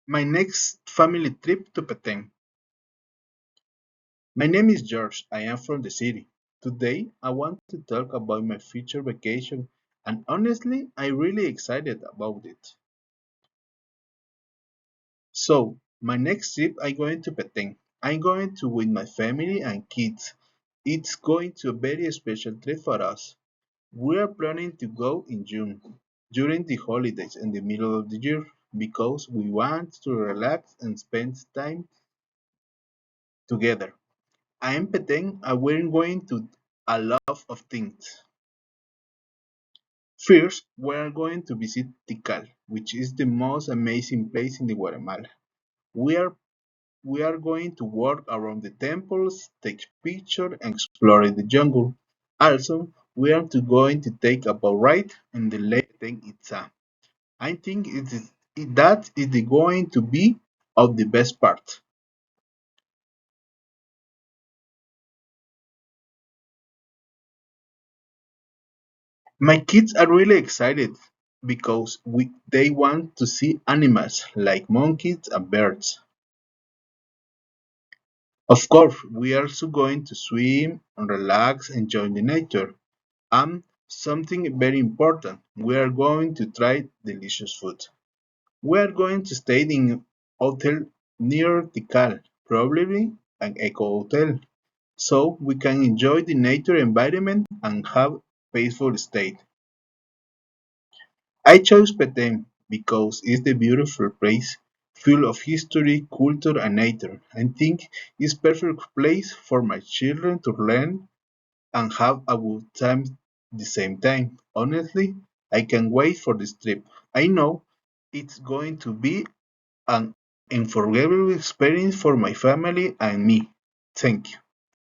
My next family trip to Petén. My name is George. I am from the city. Today, I want to talk about my future vacation, and honestly, I'm really excited about it. So, my next trip, I'm going to Petén. I'm going to with my family and kids. It's going to be a very special trip for us. We are planning to go in June, during the holidays in the middle of the year, because we want to relax and spend time together. I am Petén and we're going to a lot of things. First, we are going to visit Tikal, which is the most amazing place in the Guatemala. We are we are going to walk around the temples, take pictures, and explore the jungle. Also, we are going to take a boat ride in the Lake Petén Itzá. I think that is going to be of the best part. My kids are really excited because they want to see animals like monkeys and birds. Of course, we are also going to swim and relax, enjoy the nature. And something very important, we are going to try delicious food. We are going to stay in a hotel near Tikal, probably an eco hotel, so we can enjoy the nature environment and have peaceful stay. I chose Petén because it's a beautiful place full of history, culture, and nature. I think it's perfect place for my children to learn and have a good time at the same time. Honestly, I can't wait for this trip. I know it's going to be an unforgettable experience for my family and me. Thank you.